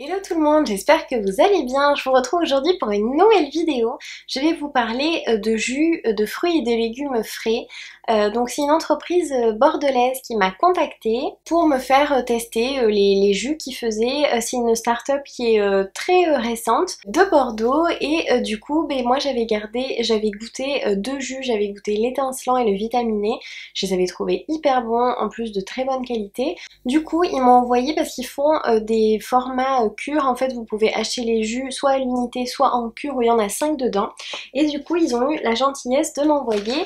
Hello tout le monde, j'espère que vous allez bien. Je vous retrouve aujourd'hui pour une nouvelle vidéo. Je vais vous parler de jus de fruits et de légumes frais. Donc c'est une entreprise bordelaise qui m'a contactée pour me faire tester les jus qu'ils faisaient. C'est une start-up qui est très récente de Bordeaux et du coup moi j'avais goûté deux jus, j'avais goûté l'étincelant et le vitaminé. Je les avais trouvés hyper bons, en plus de très bonne qualité. Du coup ils m'ont envoyé parce qu'ils font des formats cure. En fait vous pouvez acheter les jus soit à l'unité soit en cure où il y en a 5 dedans. Et du coup ils ont eu la gentillesse de m'envoyer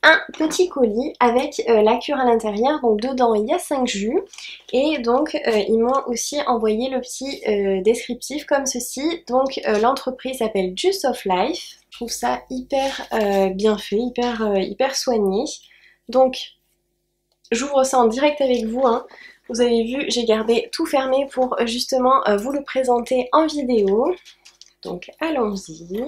un petit colis avec la cure à l'intérieur. Donc dedans il y a 5 jus. Et donc ils m'ont aussi envoyé le petit descriptif comme ceci. Donc l'entreprise s'appelle Juice of Life. Je trouve ça hyper bien fait, hyper soigné. Donc j'ouvre ça en direct avec vous, hein. Vous avez vu, j'ai gardé tout fermé pour justement vous le présenter en vidéo. Donc allons-y.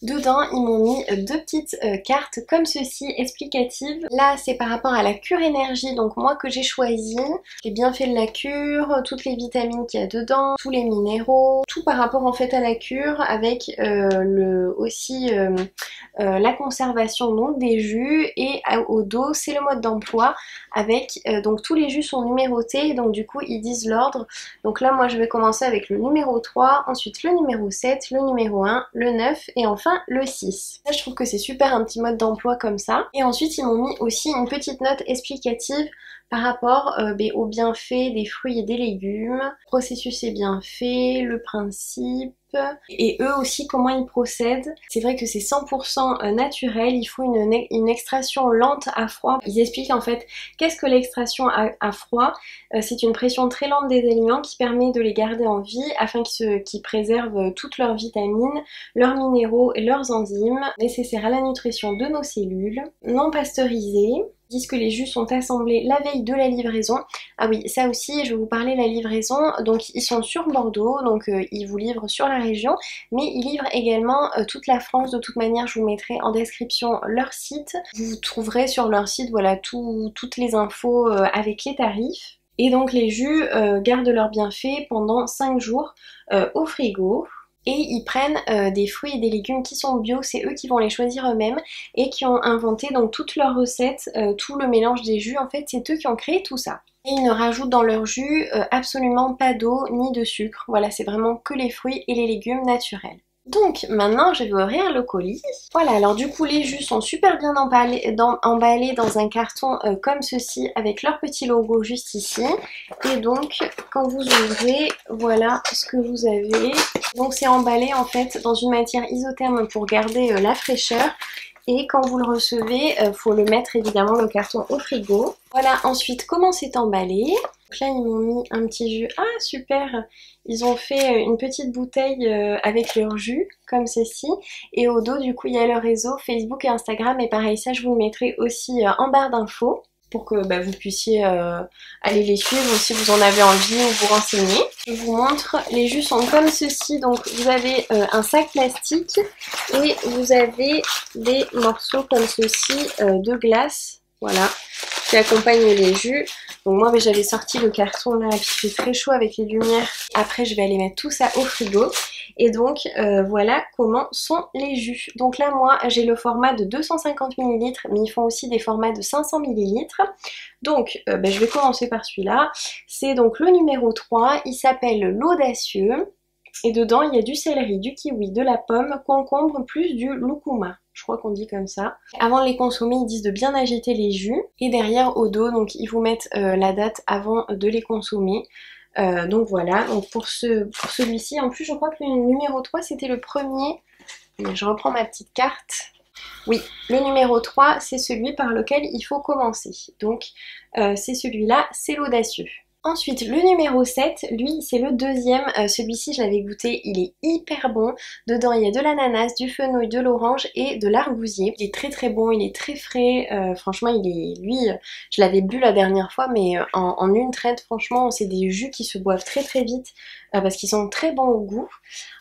Dedans, ils m'ont mis deux petites cartes comme ceci, explicatives. Là, c'est par rapport à la cure énergie, donc moi que j'ai choisi. Les bienfaits de la cure, toutes les vitamines qu'il y a dedans, tous les minéraux, tout par rapport en fait à la cure, avec aussi la conservation donc des jus, et au dos, c'est le mode d'emploi, avec donc tous les jus sont numérotés, donc du coup ils disent l'ordre. Donc là, moi je vais commencer avec le numéro 3, ensuite le numéro 7, le numéro 1, le 9 et enfin le 6. Là je trouve que c'est super un petit mode d'emploi comme ça. Et ensuite ils m'ont mis aussi une petite note explicative par rapport aux bienfaits des fruits et des légumes, processus et bienfaits, le principe, et eux aussi comment ils procèdent. C'est vrai que c'est 100% naturel, il faut une extraction lente à froid. Ils expliquent en fait qu'est-ce que l'extraction à froid. C'est une pression très lente des aliments qui permet de les garder en vie afin qu'ils préservent toutes leurs vitamines, leurs minéraux et leurs enzymes nécessaires à la nutrition de nos cellules. Non pasteurisés. Ils disent que les jus sont assemblés la veille de la livraison. Ah oui, ça aussi, je vais vous parler de la livraison. Donc ils sont sur Bordeaux, donc ils vous livrent sur la région, mais ils livrent également toute la France. De toute manière, je vous mettrai en description leur site. Vous trouverez sur leur site, voilà, toutes les infos avec les tarifs. Et donc les jus gardent leurs bienfaits pendant 5 jours au frigo. Et ils prennent des fruits et des légumes qui sont bio, c'est eux qui vont les choisir eux-mêmes et qui ont inventé donc toutes leurs recettes, tout le mélange des jus, en fait c'est eux qui ont créé tout ça. Et ils ne rajoutent dans leur jus absolument pas d'eau ni de sucre, voilà, c'est vraiment que les fruits et les légumes naturels. Donc maintenant je vais ouvrir le colis. Voilà, alors du coup les jus sont super bien emballés dans un carton comme ceci avec leur petit logo juste ici. Et donc quand vous ouvrez, voilà ce que vous avez. Donc c'est emballé en fait dans une matière isotherme pour garder la fraîcheur. Et quand vous le recevez, faut le mettre évidemment le carton au frigo. Voilà ensuite comment c'est emballé. Donc là ils m'ont mis un petit jus, ah super. Ils ont fait une petite bouteille avec leur jus comme ceci. Et au dos du coup il y a leur réseau Facebook et Instagram. Et pareil ça je vous le mettrai aussi en barre d'infos pour que vous puissiez aller les suivre si vous en avez envie ou vous renseigner. Je vous montre, les jus sont comme ceci, donc vous avez un sac plastique et vous avez des morceaux comme ceci de glace, voilà, qui accompagnent les jus. Donc moi j'avais sorti le carton là, puis il fait très chaud avec les lumières. Après je vais aller mettre tout ça au frigo. Et donc voilà comment sont les jus. Donc là moi j'ai le format de 250 ml, mais ils font aussi des formats de 500 ml. Donc je vais commencer par celui-là. C'est donc le numéro 3, il s'appelle l'audacieux. Et dedans il y a du céleri, du kiwi, de la pomme, concombre plus du loukouma. Je crois qu'on dit comme ça. Avant de les consommer, ils disent de bien agiter les jus. Et derrière au dos, donc ils vous mettent la date avant de les consommer. Donc voilà, donc pour celui-ci, en plus je crois que le numéro 3 c'était le premier. Je reprends ma petite carte. Oui, le numéro 3 c'est celui par lequel il faut commencer. Donc c'est celui-là, c'est l'audacieux. Ensuite, le numéro 7, lui, c'est le deuxième. Celui-ci, je l'avais goûté, il est hyper bon. Dedans, il y a de l'ananas, du fenouil, de l'orange et de l'argousier. Il est très très bon, il est très frais. Franchement, lui, je l'avais bu la dernière fois, mais en une traite, franchement, c'est des jus qui se boivent très très vite parce qu'ils sont très bons au goût.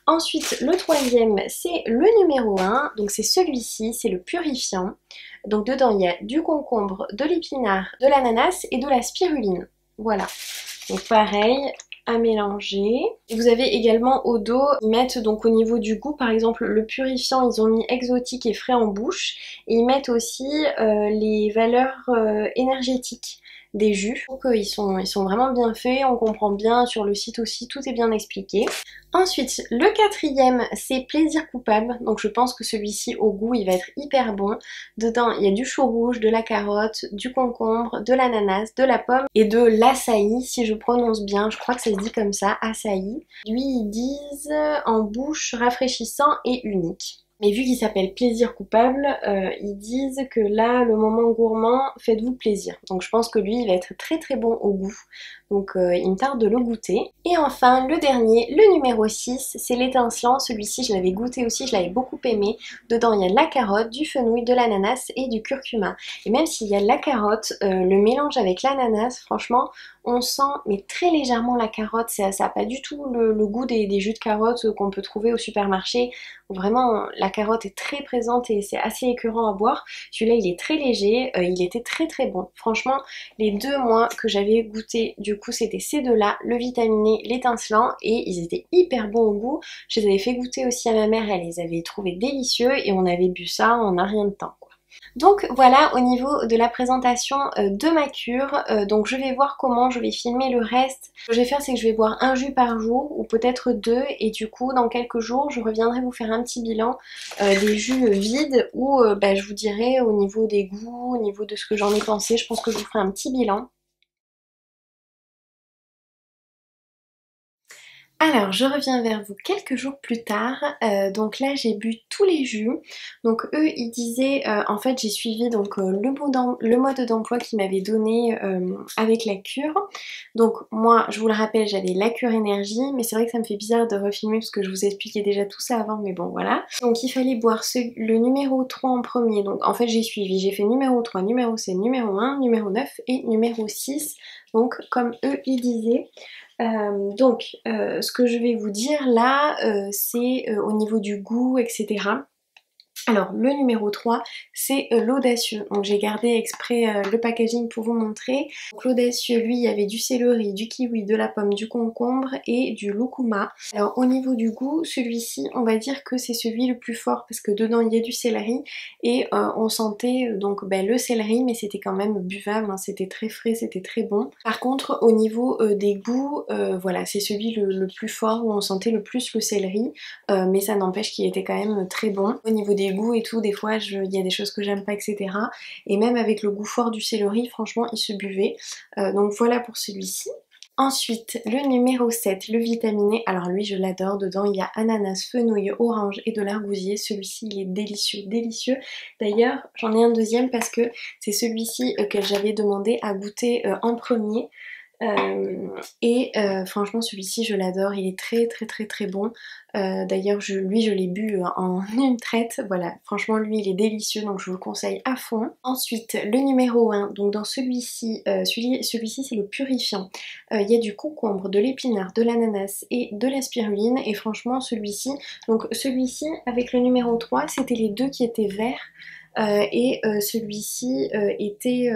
Ensuite, le troisième, c'est le numéro 1. Donc c'est celui-ci, c'est le purifiant. Donc dedans, il y a du concombre, de l'épinard, de l'ananas et de la spiruline. Voilà, donc pareil, à mélanger. Et vous avez également au dos, ils mettent donc au niveau du goût, par exemple le purifiant, ils ont mis exotique et frais en bouche. Et ils mettent aussi les valeurs énergétiques des jus. Donc ils sont vraiment bien faits, on comprend bien, sur le site aussi tout est bien expliqué. Ensuite, le quatrième, c'est plaisir coupable. Donc je pense que celui-ci au goût il va être hyper bon. Dedans il y a du chou rouge, de la carotte, du concombre, de l'ananas, de la pomme et de l'açaï, si je prononce bien, je crois que ça se dit comme ça, açaï. Lui ils disent en bouche rafraîchissant et unique. Mais vu qu'il s'appelle plaisir coupable, ils disent que là, le moment gourmand, faites-vous plaisir. Donc je pense que lui, il va être très très bon au goût. Donc il me tarde de le goûter. Et enfin, le dernier, le numéro 6, c'est l'étincelant. Celui-ci, je l'avais goûté aussi, je l'avais beaucoup aimé. Dedans, il y a de la carotte, du fenouil, de l'ananas et du curcuma. Et même s'il y a de la carotte, le mélange avec l'ananas, franchement, on sent mais très légèrement la carotte. Ça n'a pas du tout le goût des jus de carotte qu'on peut trouver au supermarché. Vraiment, la carotte est très présente et c'est assez écœurant à boire. Celui-là, il est très léger, il était très très bon. Franchement, les deux, moi, que j'avais goûté, du coup, c'était ces deux-là, le vitaminé, l'étincelant, et ils étaient hyper bons au goût. Je les avais fait goûter aussi à ma mère, elle les avait trouvés délicieux, et on avait bu ça en un rien de temps. Donc voilà au niveau de la présentation de ma cure, donc je vais voir comment je vais filmer le reste. Ce que je vais faire c'est que je vais boire un jus par jour ou peut-être deux et du coup dans quelques jours je reviendrai vous faire un petit bilan des jus vides où je vous dirai au niveau des goûts, au niveau de ce que j'en ai pensé, je pense que je vous ferai un petit bilan. Alors, je reviens vers vous quelques jours plus tard, donc là j'ai bu tous les jus, donc eux ils disaient, en fait j'ai suivi donc le mode d'emploi qu'ils m'avaient donné avec la cure, donc moi je vous le rappelle j'avais la cure énergie, mais c'est vrai que ça me fait bizarre de refilmer parce que je vous expliquais déjà tout ça avant, mais bon voilà. Donc il fallait boire le numéro 3 en premier, donc en fait j'ai suivi, j'ai fait numéro 3, numéro 7, numéro 1, numéro 9 et numéro 6, donc comme eux ils disaient. Ce que je vais vous dire là, c'est au niveau du goût, etc. Alors le numéro 3 c'est l'audacieux, donc j'ai gardé exprès le packaging pour vous montrer. Donc l'audacieux lui il y avait du céleri, du kiwi, de la pomme, du concombre et du lucuma. Alors au niveau du goût celui-ci on va dire que c'est celui le plus fort parce que dedans il y a du céleri et on sentait le céleri mais c'était quand même buvable, hein, c'était très frais, c'était très bon. Par contre au niveau des goûts, voilà c'est celui le plus fort où on sentait le plus le céleri mais ça n'empêche qu'il était quand même très bon. Au niveau des goûts et tout, des fois il y a des choses que j'aime pas, etc. Et même avec le goût fort du céleri, franchement il se buvait. Donc voilà pour celui-ci. Ensuite, le numéro 7, le vitaminé, alors lui je l'adore, dedans il y a ananas, fenouil, orange et de l'argousier, celui-ci il est délicieux, délicieux. D'ailleurs j'en ai un deuxième parce que c'est celui-ci que j'avais demandé à goûter en premier. Franchement celui-ci je l'adore, il est très très très très bon. D'ailleurs lui je l'ai bu en une traite, voilà, franchement lui il est délicieux donc je vous le conseille à fond. Ensuite le numéro 1, donc dans celui-ci, celui-ci c'est le purifiant. Il y a du concombre, de l'épinard, de l'ananas et de la spiruline et franchement celui-ci, donc celui-ci avec le numéro 3 c'était les deux qui étaient verts celui-ci était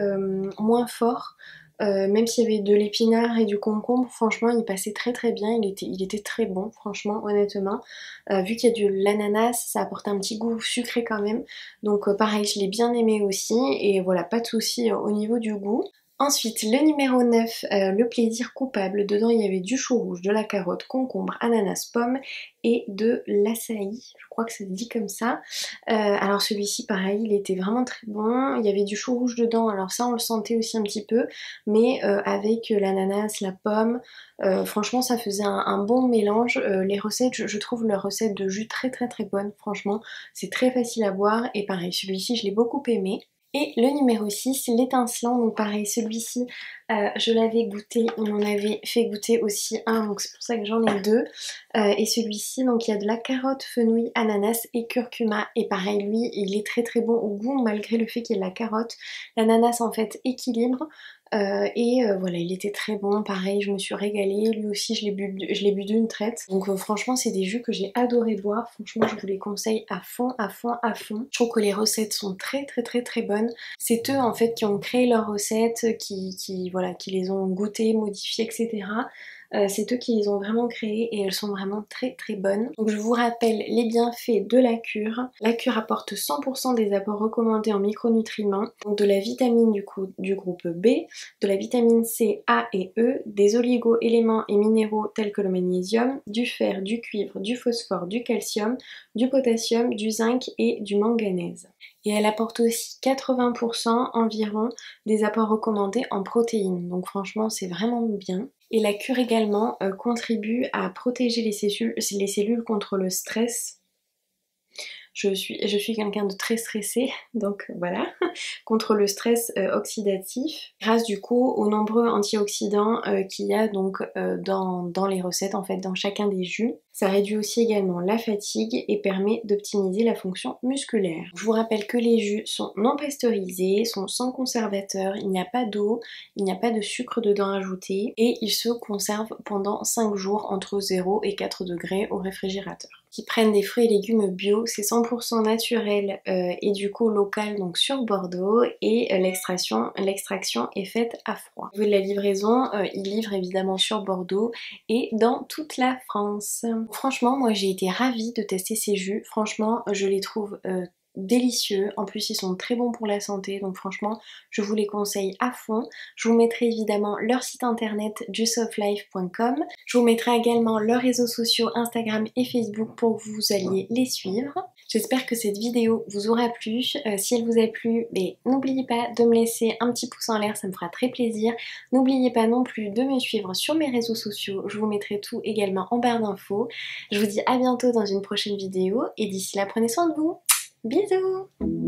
moins fort. Même s'il y avait de l'épinard et du concombre, franchement il passait très très bien, il était très bon franchement honnêtement. Vu qu'il y a de l'ananas, ça apporte un petit goût sucré quand même. Donc pareil, je l'ai bien aimé aussi et voilà, pas de souci au niveau du goût. Ensuite, le numéro 9, le plaisir coupable. Dedans, il y avait du chou rouge, de la carotte, concombre, ananas, pomme et de l'açaï. Je crois que ça se dit comme ça. Alors celui-ci, pareil, il était vraiment très bon. Il y avait du chou rouge dedans, alors ça, on le sentait aussi un petit peu. Mais avec l'ananas, la pomme, franchement, ça faisait un bon mélange. Les recettes, je trouve leurs recettes de jus très très très bonnes, franchement. C'est très facile à boire. Et pareil, celui-ci, je l'ai beaucoup aimé. Et le numéro 6, l'étincelant, donc pareil, celui-ci, je l'avais goûté, il m'en avait fait goûter aussi un, donc c'est pour ça que j'en ai deux. Et celui-ci, donc il y a de la carotte, fenouil, ananas et curcuma. Et pareil, lui, il est très très bon au goût, malgré le fait qu'il y ait de la carotte. L'ananas, en fait, équilibre. Voilà, il était très bon, pareil, je me suis régalée. Lui aussi, je l'ai bu d'une traite. Donc franchement, c'est des jus que j'ai adoré boire. Franchement, je vous les conseille à fond, à fond, à fond. Je trouve que les recettes sont très très très très bonnes. C'est eux en fait qui ont créé leurs recettes, qui les ont goûtées, modifiées, etc. C'est eux qui les ont vraiment créées et elles sont vraiment très très bonnes. Donc je vous rappelle les bienfaits de la cure. La cure apporte 100% des apports recommandés en micronutriments, donc de la vitamine du groupe B, de la vitamine C, A et E, des oligo-éléments et minéraux tels que le magnésium, du fer, du cuivre, du phosphore, du calcium, du potassium, du zinc et du manganèse. Et elle apporte aussi 80% environ des apports recommandés en protéines, donc franchement c'est vraiment bien. Et la cure également contribue à protéger les cellules contre le stress. Je suis quelqu'un de très stressé, donc voilà, contre le stress oxydatif, grâce du coup aux nombreux antioxydants qu'il y a donc dans les recettes, en fait dans chacun des jus. Ça réduit aussi également la fatigue et permet d'optimiser la fonction musculaire. Je vous rappelle que les jus sont non pasteurisés, sont sans conservateur, il n'y a pas d'eau, il n'y a pas de sucre dedans ajouté et ils se conservent pendant 5 jours entre 0 et 4 degrés au réfrigérateur. Qui prennent des fruits et légumes bio, c'est 100% naturel et du coup local donc sur Bordeaux et l'extraction est faite à froid. Au niveau de la livraison, ils livrent évidemment sur Bordeaux et dans toute la France. Franchement moi j'ai été ravie de tester ces jus, franchement je les trouve délicieux, en plus ils sont très bons pour la santé donc franchement je vous les conseille à fond. Je vous mettrai évidemment leur site internet juiceoflife.com, je vous mettrai également leurs réseaux sociaux Instagram et Facebook pour que vous alliez les suivre. J'espère que cette vidéo vous aura plu, si elle vous a plu, n'oubliez pas de me laisser un petit pouce en l'air, ça me fera très plaisir. N'oubliez pas non plus de me suivre sur mes réseaux sociaux, je vous mettrai tout également en barre d'infos. Je vous dis à bientôt dans une prochaine vidéo et d'ici là prenez soin de vous. Bisous!